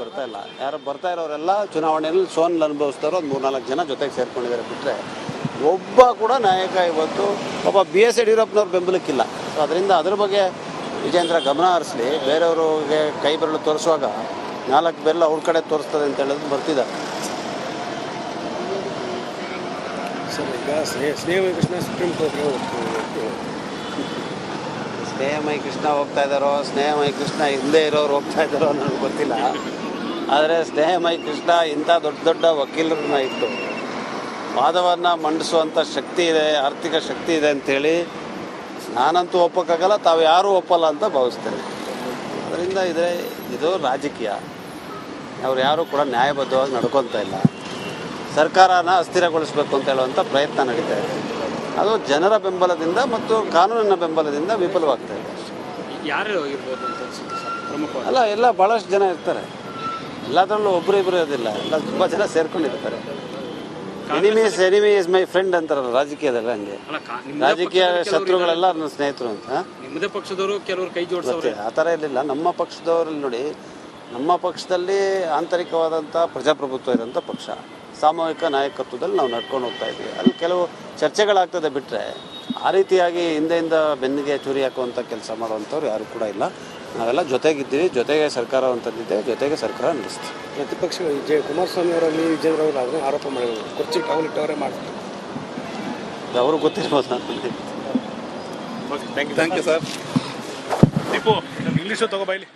ಬರ್ತಾ ಇಲ್ಲ. ಯಾರು ಬರ್ತಾ ಇರೋರೆಲ್ಲ ಚುನಾವಣೆಯಲ್ಲಿ ಸೋಲ್ ಅನುಭವಿಸಿದವರು ಒಂದು 3-4 ಜನ ಜೊತೆಗೆ ಸೇರ್ಕೊಂಡಿದ್ದಾರೆ ಬಿಟ್ಟರೆ ಒಬ್ಬ ಕೂಡ ನಾಯಕ ಇವತ್ತು ಒಬ್ಬ BS ಯಡಿಯೂರಪ್ಪನವ್ರ ಬೆಂಬಲಕ್ಕಿಲ್ಲ. ಸೊ ಅದರಿಂದ ಅದ್ರ ಬಗ್ಗೆ ವಿಜೇಂದ್ರ ಗಮನ ಹರಿಸಲಿ. ಬೇರೆಯವ್ರಿಗೆ ಕೈ ಬೆರಳು ತೋರಿಸುವಾಗ 4 ಬೆರಳು ಅವ್ರ ಕಡೆ ತೋರಿಸ್ತದೆ ಅಂತ ಹೇಳೋದು ಬರ್ತಿದ್ದಾರೆ. ಸರ್, ಈಗ ಸ್ನೇಹಮಯಿ ಕೃಷ್ಣ ಸುಪ್ರೀಂ ಕೋರ್ಟ್ಗೆ ಸ್ನೇಹಮಯಿ ಕೃಷ್ಣ ಹೋಗ್ತಾ ಇದ್ದಾರೋ, ಸ್ನೇಹಮಯಿ ಕೃಷ್ಣ ಹಿಂದೆ ಇರೋರು ಹೋಗ್ತಾ ಇದ್ದಾರೋ ನನಗೆ ಗೊತ್ತಿಲ್ಲ. ಆದರೆ ಸ್ನೇಹಮಯಿ ಕೃಷ್ಣ ಇಂಥ ದೊಡ್ಡ ದೊಡ್ಡ ವಕೀಲರನ್ನ ಇಟ್ಟು ವಾದವನ್ನು ಮಂಡಿಸುವಂಥ ಶಕ್ತಿ ಇದೆ, ಆರ್ಥಿಕ ಶಕ್ತಿ ಇದೆ ಅಂಥೇಳಿ ನಾನಂತೂ ಒಪ್ಪಕ್ಕಾಗಲ್ಲ, ತಾವು ಯಾರೂ ಒಪ್ಪಲ್ಲ ಅಂತ ಭಾವಿಸ್ತೇನೆ. ಅದರಿಂದ ಇದು ರಾಜಕೀಯ. ಅವ್ರು ಯಾರೂ ಕೂಡ ನ್ಯಾಯಬದ್ಧವಾಗಿ ನಡ್ಕೊತಾ ಇಲ್ಲ. ಸರ್ಕಾರನ ಅಸ್ಥಿರಗೊಳಿಸಬೇಕು ಅಂತ ಹೇಳುವಂಥ ಪ್ರಯತ್ನ ನಡೀತಾ ಇದೆ. ಅದು ಜನರ ಬೆಂಬಲದಿಂದ ಮತ್ತು ಕಾನೂನಿನ ಬೆಂಬಲದಿಂದ ವಿಫಲವಾಗ್ತಾ ಇದೆ. ಯಾರು ಇರ್ಬೋದು ಅಂತ ಅನ್ಸುತ್ತೆ ಸರ್ ಪ್ರಮುಖವಾಗಿ? ಅಲ್ಲ, ಎಲ್ಲ ಭಾಳಷ್ಟು ಜನ ಇರ್ತಾರೆ. ಎಲ್ಲದರಲ್ಲೂ ಒಬ್ಬರು ಇಬ್ಬರು ಇರೋದಿಲ್ಲ, ಎಲ್ಲ ತುಂಬ ಜನ ಸೇರ್ಕೊಂಡಿರ್ತಾರೆ. ಎನಿಮಿ ಇಸ್ ಮೈ ಫ್ರೆಂಡ್ ಅಂತಾರಲ್ಲ ರಾಜಕೀಯದಲ್ಲಿ, ಹಂಗೆ ರಾಜಕೀಯ ಶತ್ರುಗಳೆಲ್ಲ ನನ್ನ ಸ್ನೇಹಿತರು ಅಂತ. ನಿಮ್ಮದೇ ಪಕ್ಷದವರು ಕೆಲವರು ಕೈ ಜೋಡಿಸೋರು ಆ ಥರ ಇರಲಿಲ್ಲ. ನಮ್ಮ ಪಕ್ಷದವರಲ್ಲಿ ನೋಡಿ, ನಮ್ಮ ಪಕ್ಷದಲ್ಲಿ ಆಂತರಿಕವಾದಂಥ ಪ್ರಜಾಪ್ರಭುತ್ವ ಇರೋಂಥ ಪಕ್ಷ, ಸಾಮೂಹಿಕ ನಾಯಕತ್ವದಲ್ಲಿ ನಾವು ನಡ್ಕೊಂಡು ಹೋಗ್ತಾ ಇದ್ದೀವಿ. ಅಲ್ಲಿ ಕೆಲವು ಚರ್ಚೆಗಳಾಗ್ತದೆ ಬಿಟ್ಟರೆ ಆ ರೀತಿಯಾಗಿ ಹಿಂದೆಯಿಂದ ಬೆನ್ನಿಗೆ ಚೂರಿ ಹಾಕುವಂಥ ಕೆಲಸ ಮಾಡುವಂಥವ್ರು ಯಾರು ಕೂಡ ಇಲ್ಲ. ನಾವೆಲ್ಲ ಜೊತೆಗಿದ್ದೀವಿ, ಜೊತೆಗೆ ಸರ್ಕಾರವನ್ನು ತಂದಿದ್ದೇವೆ, ಜೊತೆಗೆ ಸರ್ಕಾರ ನಡೆಸ್ತೀವಿ. ಪ್ರತಿಪಕ್ಷ ಕುಮಾರಸ್ವಾಮಿ ಅವರಲ್ಲಿ ವಿಜೇಂದ್ರ ಅವರು ಅದನ್ನು ಆರೋಪ ಮಾಡಿದ್ರು, ಕುರ್ಚಿ ಕಾವಲಿಟ್ಟವರೇ ಮಾಡ್ತಾರೆ. ಅವರು ಗೊತ್ತಿರ್ಬೋದು ನನಗೆ. Thank you sir. Deepu English ತಗೋಬೈಲಿ.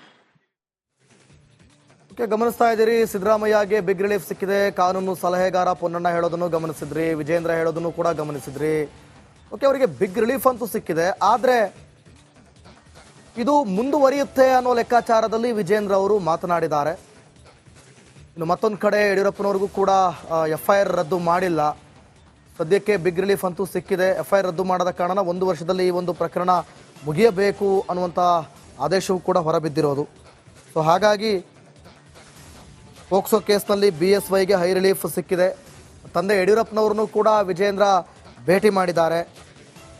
ಗಮನಿಸ್ತಾ ಇದ್ದೀರಿ, ಸಿದ್ದರಾಮಯ್ಯಗೆ ಬಿಗ್ ರಿಲೀಫ್ ಸಿಕ್ಕಿದೆ. ಕಾನೂನು ಸಲಹೆಗಾರ ಪೊನ್ನಣ್ಣ ಹೇಳೋದನ್ನು ಗಮನಿಸಿದ್ರಿ, ವಿಜೇಂದ್ರ ಹೇಳೋದನ್ನು ಕೂಡ ಗಮನಿಸಿದ್ರಿ. ಅವರಿಗೆ ಬಿಗ್ ರಿಲೀಫ್ ಅಂತೂ ಸಿಕ್ಕಿದೆ. ಆದರೆ ಇದು ಮುಂದುವರಿಯುತ್ತೆ ಅನ್ನೋ ಲೆಕ್ಕಾಚಾರದಲ್ಲಿ ವಿಜೇಂದ್ರ ಅವರು ಮಾತನಾಡಿದ್ದಾರೆ. ಇನ್ನು ಮತ್ತೊಂದು ಕಡೆ ಯಡಿಯೂರಪ್ಪನವ್ರಿಗೂ ಕೂಡ FIR ರದ್ದು ಮಾಡಿಲ್ಲ. ಸದ್ಯಕ್ಕೆ ಬಿಗ್ ರಿಲೀಫ್ ಅಂತೂ ಸಿಕ್ಕಿದೆ. FIR ರದ್ದು ಮಾಡದ ಕಾರಣ 1 ವರ್ಷದಲ್ಲಿ ಈ ಒಂದು ಪ್ರಕರಣ ಮುಗಿಯಬೇಕು ಅನ್ನುವಂಥ ಆದೇಶವೂ ಕೂಡ ಹೊರಬಿದ್ದಿರೋದು. ಸೊ ಹಾಗಾಗಿ ಪೋಕ್ಸೋ ಕೇಸ್ನಲ್ಲಿ BSYಗೆ ಹೈ ರಿಲೀಫ್ ಸಿಕ್ಕಿದೆ. ತಂದೆ ಯಡಿಯೂರಪ್ಪನವ್ರನ್ನೂ ಕೂಡ ವಿಜೇಂದ್ರ ಭೇಟಿ ಮಾಡಿದ್ದಾರೆ.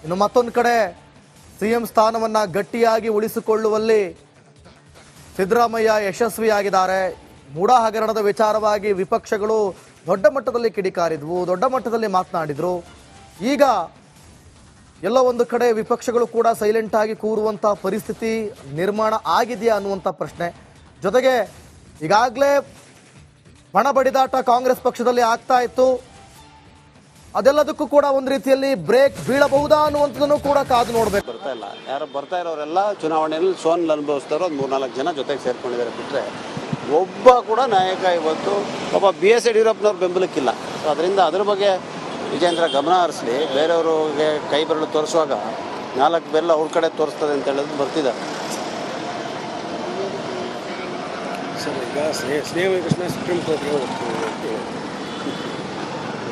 ಇನ್ನು ಮತ್ತೊಂದು ಕಡೆ CM ಸ್ಥಾನವನ್ನು ಗಟ್ಟಿಯಾಗಿ ಉಳಿಸಿಕೊಳ್ಳುವಲ್ಲಿ ಸಿದ್ದರಾಮಯ್ಯ ಯಶಸ್ವಿಯಾಗಿದ್ದಾರೆ. ಮೂಡಾ ಹಗರಣದ ವಿಚಾರವಾಗಿ ವಿಪಕ್ಷಗಳು ದೊಡ್ಡ ಮಟ್ಟದಲ್ಲಿ ಕಿಡಿಕಾರಿದ್ವು, ದೊಡ್ಡ ಮಟ್ಟದಲ್ಲಿ ಮಾತನಾಡಿದರು. ಈಗ ಎಲ್ಲೋ ಒಂದು ಕಡೆ ವಿಪಕ್ಷಗಳು ಕೂಡ ಸೈಲೆಂಟ್ ಆಗಿ ಕೂರುವಂಥ ಪರಿಸ್ಥಿತಿ ನಿರ್ಮಾಣ ಆಗಿದೆಯಾ ಅನ್ನುವಂಥ ಪ್ರಶ್ನೆ. ಜೊತೆಗೆ ಈಗಾಗಲೇ ಬಣ ಬಡಿದಾಟ ಕಾಂಗ್ರೆಸ್ ಪಕ್ಷದಲ್ಲಿ ಆಗ್ತಾ ಇತ್ತು. ಅದೆಲ್ಲದಕ್ಕೂ ಕೂಡ ಒಂದು ರೀತಿಯಲ್ಲಿ ಬ್ರೇಕ್ ಬೀಳಬಹುದಾ ಅನ್ನುವಂಥದ್ದನ್ನು ಕೂಡ ಕಾದು ನೋಡಬೇಕು. ಬರ್ತಾ ಇಲ್ಲ. ಯಾರು ಬರ್ತಾ ಇರೋರೆಲ್ಲ ಚುನಾವಣೆಯಲ್ಲಿ ಸೋಲ್ ಅನುಭವಿಸಿದವರು ಒಂದು 3-4 ಜನ ಜೊತೆಗೆ ಸೇರ್ಕೊಂಡಿದ್ದಾರೆ ಬಿಟ್ಟರೆ ಒಬ್ಬ ಕೂಡ ನಾಯಕ ಇವತ್ತು ಒಬ್ಬ BS ಯಡಿಯೂರಪ್ಪನವ್ರ ಬೆಂಬಲಕ್ಕಿಲ್ಲ. ಸೊ ಅದರಿಂದ ಅದ್ರ ಬಗ್ಗೆ ವಿಜೇಂದ್ರ ಗಮನ ಹರಿಸಲಿ. ಬೇರೆಯವ್ರಿಗೆ ಕೈ ಬೆರಳು ತೋರಿಸುವಾಗ 4 ಬೆರಳು ಅವ್ರ ಕಡೆ ತೋರಿಸ್ತದೆ ಅಂತ ಹೇಳೋದು ಬರ್ತಿದ್ದಾರೆ. ಸರ್, ಈಗ ಸ್ನೇಹಮಯಿ ಕೃಷ್ಣ ಸುಪ್ರೀಂ ಕೋರ್ಟ್ಗೆ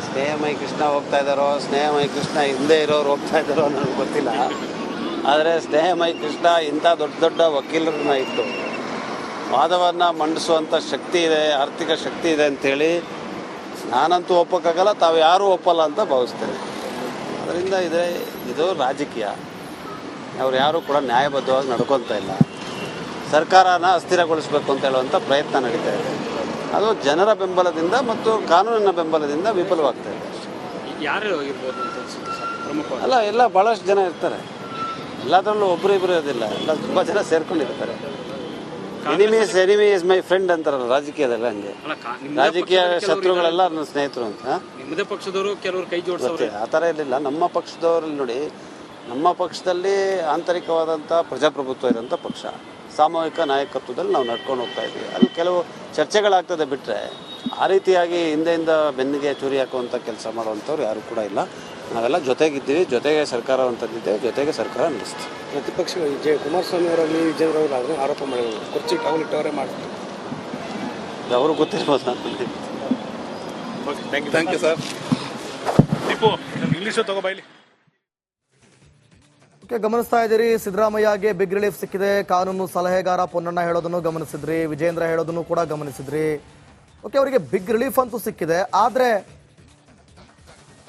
ಸ್ನೇಹಮಯಿ ಕೃಷ್ಣ ಹೋಗ್ತಾ ಇದ್ದಾರೋ, ಸ್ನೇಹಮಯಿ ಕೃಷ್ಣ ಹಿಂದೆ ಇರೋರು ಹೋಗ್ತಾ ಇದ್ದಾರೋ ನನಗೆ ಗೊತ್ತಿಲ್ಲ. ಆದರೆ ಸ್ನೇಹಮಯಿ ಕೃಷ್ಣ ಇಂಥ ದೊಡ್ಡ ದೊಡ್ಡ ವಕೀಲರನ್ನ ಇಟ್ಟು ವಾದವನ್ನು ಮಂಡಿಸುವಂಥ ಶಕ್ತಿ ಇದೆ, ಆರ್ಥಿಕ ಶಕ್ತಿ ಇದೆ ಅಂಥೇಳಿ ನಾನಂತೂ ಒಪ್ಪಕ್ಕಾಗಲ್ಲ, ತಾವು ಯಾರೂ ಒಪ್ಪಲ್ಲ ಅಂತ ಭಾವಿಸ್ತೇನೆ. ಅದರಿಂದ ಇದು ರಾಜಕೀಯ. ಅವ್ರು ಯಾರೂ ಕೂಡ ನ್ಯಾಯಬದ್ಧವಾಗಿ ನಡ್ಕೊತಾ ಇಲ್ಲ. ಸರ್ಕಾರನ ಅಸ್ಥಿರಗೊಳಿಸಬೇಕು ಅಂತ ಹೇಳುವಂಥ ಪ್ರಯತ್ನ ನಡೀತಾ ಇದೆ. ಅದು ಜನರ ಬೆಂಬಲದಿಂದ ಮತ್ತು ಕಾನೂನಿನ ಬೆಂಬಲದಿಂದ ವಿಫಲವಾಗ್ತಾ ಇದೆ. ಯಾರು ಇರ್ಬೋದು ಅಂತ ಅನ್ಸುತ್ತೆ ಸರ್ ಪ್ರಮುಖವಾಗಿ? ಅಲ್ಲ, ಎಲ್ಲ ಭಾಳಷ್ಟು ಜನ ಇರ್ತಾರೆ. ಎಲ್ಲದರಲ್ಲೂ ಒಬ್ಬರು ಇಬ್ಬರು ಇರೋದಿಲ್ಲ, ಎಲ್ಲ ತುಂಬ ಜನ ಸೇರ್ಕೊಂಡಿರ್ತಾರೆ. ಎನಿಮಿ ಇಸ್ ಮೈ ಫ್ರೆಂಡ್ ಅಂತಾರಲ್ಲ ರಾಜಕೀಯದಲ್ಲಿ, ಹಂಗೆ ರಾಜಕೀಯ ಶತ್ರುಗಳೆಲ್ಲ ನನ್ನ ಸ್ನೇಹಿತರು ಅಂತ. ನಿಮ್ಮದೇ ಪಕ್ಷದವರು ಕೆಲವರು ಕೈ ಜೋಡಿಸೋರು ಆ ಥರ ಇರಲಿಲ್ಲ. ನಮ್ಮ ಪಕ್ಷದವರಲ್ಲಿ ನೋಡಿ, ನಮ್ಮ ಪಕ್ಷದಲ್ಲಿ ಆಂತರಿಕವಾದಂಥ ಪ್ರಜಾಪ್ರಭುತ್ವ ಇರೋಂಥ ಪಕ್ಷ, ಸಾಮೂಹಿಕ ನಾಯಕತ್ವದಲ್ಲಿ ನಾವು ನಡ್ಕೊಂಡು ಹೋಗ್ತಾ ಇದ್ದೀವಿ. ಅಲ್ಲಿ ಕೆಲವು ಚರ್ಚೆಗಳಾಗ್ತದೆ ಬಿಟ್ಟರೆ ಆ ರೀತಿಯಾಗಿ ಹಿಂದೆಯಿಂದ ಬೆನ್ನಿಗೆ ಚೂರಿ ಹಾಕುವಂಥ ಕೆಲಸ ಮಾಡುವಂಥವ್ರು ಯಾರು ಕೂಡ ಇಲ್ಲ. ನಾವೆಲ್ಲ ಜೊತೆಗಿದ್ದೀವಿ, ಜೊತೆಗೆ ಸರ್ಕಾರವನ್ನು ತಂದಿದ್ದೇವೆ, ಜೊತೆಗೆ ಸರ್ಕಾರ ನಡೆಸ್ತೀವಿ. ಪ್ರತಿಪಕ್ಷ ಕುಮಾರಸ್ವಾಮಿ ಅವರಲ್ಲಿ ವಿಜೇಂದ್ರ ಅವರು ಅದನ್ನು ಆರೋಪ ಮಾಡಿದ್ರು, ಕುರ್ಚಿ ಕಾವಲಿಟ್ಟವರೇ ಮಾಡ್ತಾರೆ. ಅವರು ಗೊತ್ತಿರ್ಬೋದು ನನಗೆ. Thank you sir. Deepu English ತಗೋಬೈಲಿ. ಗಮನಿಸ್ತಾ ಇದ್ದೀರಿ, ಸಿದ್ದರಾಮಯ್ಯಗೆ ಬಿಗ್ ರಿಲೀಫ್ ಸಿಕ್ಕಿದೆ. ಕಾನೂನು ಸಲಹೆಗಾರ ಪೊನ್ನಣ್ಣ ಹೇಳೋದನ್ನು ಗಮನಿಸಿದ್ರಿ, ವಿಜೇಂದ್ರ ಹೇಳೋದನ್ನು ಕೂಡ ಗಮನಿಸಿದ್ರಿ. ಅವರಿಗೆ ಬಿಗ್ ರಿಲೀಫ್ ಅಂತೂ ಸಿಕ್ಕಿದೆ. ಆದರೆ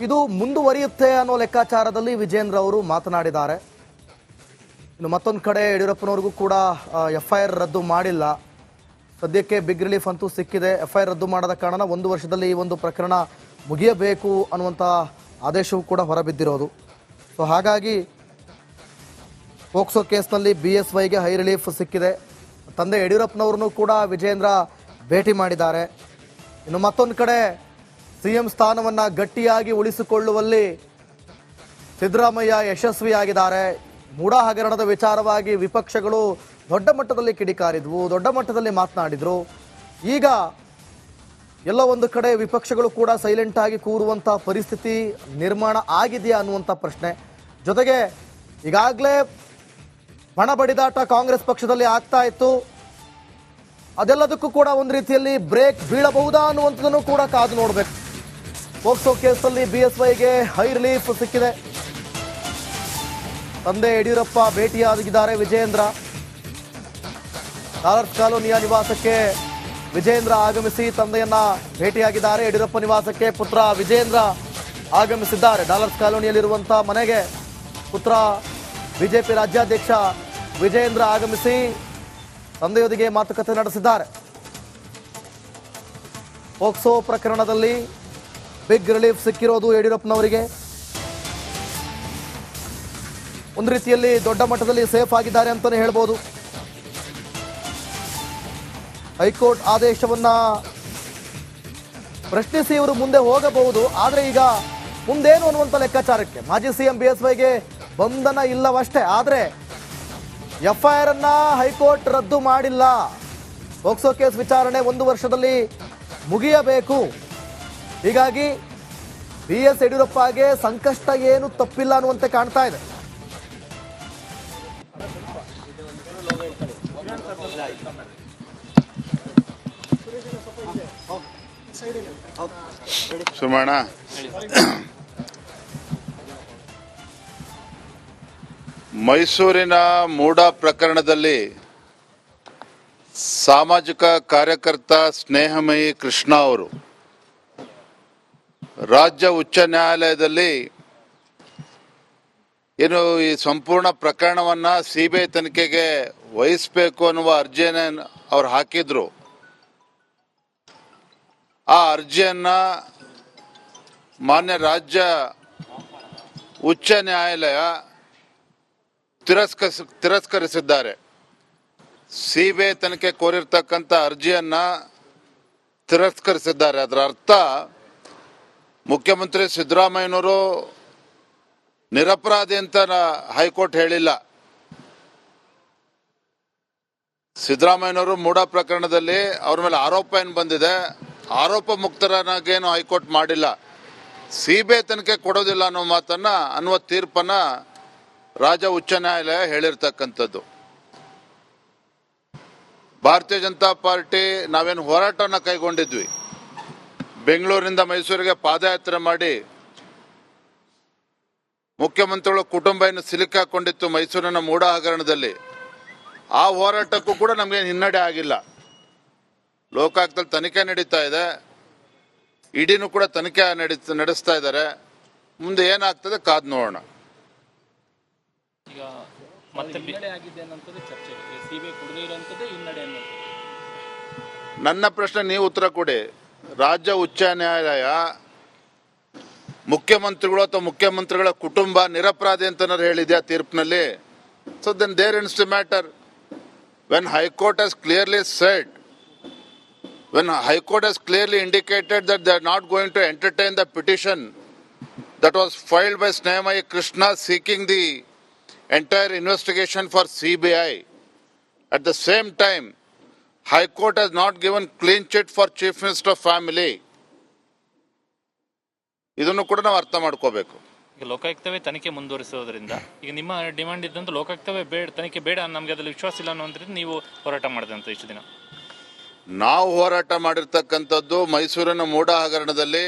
ಇದು ಮುಂದುವರಿಯುತ್ತೆ ಅನ್ನೋ ಲೆಕ್ಕಾಚಾರದಲ್ಲಿ ವಿಜೇಂದ್ರ ಅವರು ಮಾತನಾಡಿದ್ದಾರೆ. ಇನ್ನು ಮತ್ತೊಂದು ಕಡೆ ಯಡಿಯೂರಪ್ಪನವ್ರಿಗೂ ಕೂಡ FIR ರದ್ದು ಮಾಡಿಲ್ಲ. ಸದ್ಯಕ್ಕೆ ಬಿಗ್ ರಿಲೀಫ್ ಅಂತೂ ಸಿಕ್ಕಿದೆ. FIR ರದ್ದು ಮಾಡದ ಕಾರಣ 1 ವರ್ಷದಲ್ಲಿ ಈ ಒಂದು ಪ್ರಕರಣ ಮುಗಿಯಬೇಕು ಅನ್ನುವಂಥ ಆದೇಶವೂ ಕೂಡ ಹೊರಬಿದ್ದಿರೋದು. ಸೊ ಹಾಗಾಗಿ ಪೋಕ್ಸೋ ಕೇಸ್ನಲ್ಲಿ BSYಗೆ ಹೈ ರಿಲೀಫ್ ಸಿಕ್ಕಿದೆ. ತಂದೆ ಯಡಿಯೂರಪ್ಪನವ್ರನ್ನೂ ಕೂಡ ವಿಜೇಂದ್ರ ಭೇಟಿ ಮಾಡಿದ್ದಾರೆ. ಇನ್ನು ಮತ್ತೊಂದು ಕಡೆ CM ಸ್ಥಾನವನ್ನು ಗಟ್ಟಿಯಾಗಿ ಉಳಿಸಿಕೊಳ್ಳುವಲ್ಲಿ ಸಿದ್ದರಾಮಯ್ಯ ಯಶಸ್ವಿಯಾಗಿದ್ದಾರೆ. ಮೂಡಾ ಹಗರಣದ ವಿಚಾರವಾಗಿ ವಿಪಕ್ಷಗಳು ದೊಡ್ಡ ಮಟ್ಟದಲ್ಲಿ ಕಿಡಿಕಾರಿದ್ವು, ದೊಡ್ಡ ಮಟ್ಟದಲ್ಲಿ ಮಾತನಾಡಿದ್ರು. ಈಗ ಎಲ್ಲೋ ಒಂದು ಕಡೆ ವಿಪಕ್ಷಗಳು ಕೂಡ ಸೈಲೆಂಟ್ ಆಗಿ ಕೂರುವಂಥ ಪರಿಸ್ಥಿತಿ ನಿರ್ಮಾಣ ಆಗಿದೆಯಾ ಅನ್ನುವಂಥ ಪ್ರಶ್ನೆ. ಜೊತೆಗೆ ಈಗಾಗಲೇ ಬಣ ಬಡಿದಾಟ ಕಾಂಗ್ರೆಸ್ ಪಕ್ಷದಲ್ಲಿ ಆಗ್ತಾ ಇತ್ತು. ಅದೆಲ್ಲದಕ್ಕೂ ಕೂಡ ಒಂದು ರೀತಿಯಲ್ಲಿ ಬ್ರೇಕ್ ಬೀಳಬಹುದಾ ಅನ್ನುವಂಥದ್ದನ್ನು ಕೂಡ ಕಾದು ನೋಡಬೇಕು. ಪೋಕ್ಸೋ ಕೇಸಲ್ಲಿ BSYಗೆ ಹೈ ರಿಲೀಫ್ ಸಿಕ್ಕಿದೆ. ತಂದೆ ಯಡಿಯೂರಪ್ಪ ಭೇಟಿಯಾಗಿದ್ದಾರೆ ವಿಜೇಂದ್ರ. ಡಾಲರ್ಸ್ ಕಾಲೋನಿಯ ನಿವಾಸಕ್ಕೆ ವಿಜೇಂದ್ರ ಆಗಮಿಸಿ ತಂದೆಯನ್ನ ಭೇಟಿಯಾಗಿದ್ದಾರೆ. ಯಡಿಯೂರಪ್ಪ ನಿವಾಸಕ್ಕೆ ಪುತ್ರ ವಿಜೇಂದ್ರ ಆಗಮಿಸಿದ್ದಾರೆ. ಡಾಲರ್ಸ್ ಕಾಲೋನಿಯಲ್ಲಿರುವಂಥ ಮನೆಗೆ ಪುತ್ರ BJP ರಾಜ್ಯಾಧ್ಯಕ್ಷ ವಿಜೇಂದ್ರ ಆಗಮಿಸಿ ತಂದೆಯೊಂದಿಗೆ ಮಾತುಕತೆ ನಡೆಸಿದ್ದಾರೆ. ಪೋಕ್ಸೋ ಪ್ರಕರಣದಲ್ಲಿ ಬಿಗ್ ರಿಲೀಫ್ ಸಿಕ್ಕಿರೋದು ಯಡಿಯೂರಪ್ಪನವರಿಗೆ. ಒಂದು ರೀತಿಯಲ್ಲಿ ದೊಡ್ಡ ಮಟ್ಟದಲ್ಲಿ ಸೇಫ್ ಆಗಿದ್ದಾರೆ ಅಂತಾನೆ ಹೇಳ್ಬೋದು. ಹೈಕೋರ್ಟ್ ಆದೇಶವನ್ನ ಪ್ರಶ್ನಿಸಿ ಇವರು ಮುಂದೆ ಹೋಗಬಹುದು. ಆದರೆ ಈಗ ಮುಂದೇನು ಅನ್ನುವಂಥ ಲೆಕ್ಕಾಚಾರಕ್ಕೆ ಮಾಜಿ CM BSYಗೆ ಬಂಧನ ಇಲ್ಲವಷ್ಟೇ. ಆದರೆ FIR ಅನ್ನ ಹೈಕೋರ್ಟ್ ರದ್ದು ಮಾಡಿಲ್ಲ. ಪೋಕ್ಸೋ ಕೇಸ್ ವಿಚಾರಣೆ 1 ವರ್ಷದಲ್ಲಿ ಮುಗಿಯಬೇಕು. ಹೀಗಾಗಿ BS ಯಡಿಯೂರಪ್ಪಗೆ ಸಂಕಷ್ಟ ಏನು ತಪ್ಪಿಲ್ಲ ಅನ್ನುವಂತೆ ಕಾಣ್ತಾ ಇದೆ. ಸುಮಣ್ಣ, ಮೈಸೂರಿನ ಮೂಡಾ ಪ್ರಕರಣದಲ್ಲಿ ಸಾಮಾಜಿಕ ಕಾರ್ಯಕರ್ತ ಸ್ನೇಹಮಯಿ ಕೃಷ್ಣ ಅವರು ರಾಜ್ಯ ಉಚ್ಚ ನ್ಯಾಯಾಲಯದಲ್ಲಿ ಏನು ಈ ಸಂಪೂರ್ಣ ಪ್ರಕರಣವನ್ನ CBI ತನಿಖೆಗೆ ವಹಿಸಬೇಕು ಅನ್ನುವ ಅರ್ಜಿಯನ್ನು ಅವ್ರು ಹಾಕಿದ್ರು. ಆ ಅರ್ಜಿಯನ್ನ ಮಾನ್ಯ ರಾಜ್ಯ ಉಚ್ಚ ನ್ಯಾಯಾಲಯ ತಿರಸ್ಕರಿಸಿದ್ದಾರೆ. CBI ತನಿಖೆ ಕೋರಿರ್ತಕ್ಕಂಥ ಅರ್ಜಿಯನ್ನ ತಿರಸ್ಕರಿಸಿದ್ದಾರೆ. ಅದರ ಅರ್ಥ ಮುಖ್ಯಮಂತ್ರಿ ಸಿದ್ದರಾಮಯ್ಯನವರು ನಿರಪರಾಧಿ ಅಂತ ಹೈಕೋರ್ಟ್ ಹೇಳಿಲ್ಲ. ಸಿದ್ದರಾಮಯ್ಯನವರು ಮೂಡಾ ಪ್ರಕರಣದಲ್ಲಿ ಅವ್ರ ಮೇಲೆ ಆರೋಪ ಏನು ಬಂದಿದೆ, ಆರೋಪ ಮುಕ್ತರನ್ನಾಗೇನು ಹೈಕೋರ್ಟ್ ಮಾಡಿಲ್ಲ. CBI ತನಿಖೆ ಕೊಡೋದಿಲ್ಲ ಅನ್ನುವ ತೀರ್ಪನ್ನ ರಾಜ್ಯ ಉಚ್ಚ ನ್ಯಾಯಾಲಯ ಹೇಳಿರ್ತಕ್ಕಂಥದ್ದು. ಭಾರತೀಯ ಜನತಾ ಪಾರ್ಟಿ ನಾವೇನು ಹೋರಾಟವನ್ನು ಕೈಗೊಂಡಿದ್ವಿ, ಬೆಂಗಳೂರಿನಿಂದ ಮೈಸೂರಿಗೆ ಪಾದಯಾತ್ರೆ ಮಾಡಿ ಮುಖ್ಯಮಂತ್ರಿಗಳ ಕುಟುಂಬ ಏನು ಸಿಲುಕಾಕೊಂಡಿತ್ತು ಮೈಸೂರಿನ ಮೂಡಾ ಹಗರಣದಲ್ಲಿ, ಆ ಹೋರಾಟಕ್ಕೂ ಕೂಡ ನಮಗೇನು ಹಿನ್ನಡೆ ಆಗಿಲ್ಲ. ಲೋಕಾಯುಕ್ತದಲ್ಲಿ ತನಿಖೆ ನಡೀತಾ ಇದೆ, ಇಡಿನೂ ಕೂಡ ತನಿಖೆ ನಡೆಸ್ತಾ ಇದ್ದಾರೆ. ಮುಂದೆ ಏನಾಗ್ತದೆ ಕಾದ್ ನೋಡೋಣ. ಈಗ ಮತ್ತೆ ಹಿನ್ನಡೆ ಆಗಿದೆ ಅನ್ನೋದು ಚರ್ಚೆ. CBI ಕೊಡದೇ ಇರುವಂತದ್ದು ಹಿನ್ನಡೆ ಅನ್ನೋದು. ನನ್ನ ಪ್ರಶ್ನೆ ನೀವು ಉತ್ತರ ಕೊಡಿ. ರಾಜ್ಯ ಉಚ್ಚ ನ್ಯಾಯಾಲಯ ಮುಖ್ಯಮಂತ್ರಿಗಳು ಅಥವಾ ಮುಖ್ಯಮಂತ್ರಿಗಳ ಕುಟುಂಬ ನಿರಪರಾಧಿ ಅಂತ ಹೇಳಿದ್ಯಾ ತೀರ್ಪಿನಲ್ಲಿ? So then there ins the matter. When High Court has clearly said, when High Court has clearly indicated that they are not going to entertain the petition that was filed by Snehamayi Krishna seeking the entire investigation for CBI, at the same time, High Court has not given clean chit for Chief Minister family. ಇದನ್ನು ಕೂಡ ನಾವು ಅರ್ಥ ಮಾಡ್ಕೋಬೇಕು. ಈಗ ಲೋಕಾಯುಕ್ತವೇ ತನಿಖೆ ಮುಂದುವರಿಸೋದ್ರಿಂದ ಈಗ ನಿಮ್ಮ demand ಇದ್ದಂತ ಲೋಕಾಯುಕ್ತವೇ ತನಿಖೆ ಬೇಡ, ನಮಗೆ ಅದ್ರಲ್ಲಿ ವಿಶ್ವಾಸ ಇಲ್ಲ ಅನ್ನೋದ್ರಿಂದ ನೀವು ಹೋರಾಟ ಮಾಡಿದೆ ಅಂತ ಇಷ್ಟು ದಿನ. ನಾವು ಹೋರಾಟ ಮಾಡಿರ್ತಕ್ಕಂಥದ್ದು ಮೈಸೂರಿನ ಮೂಡಾ ಹಗರಣದಲ್ಲಿ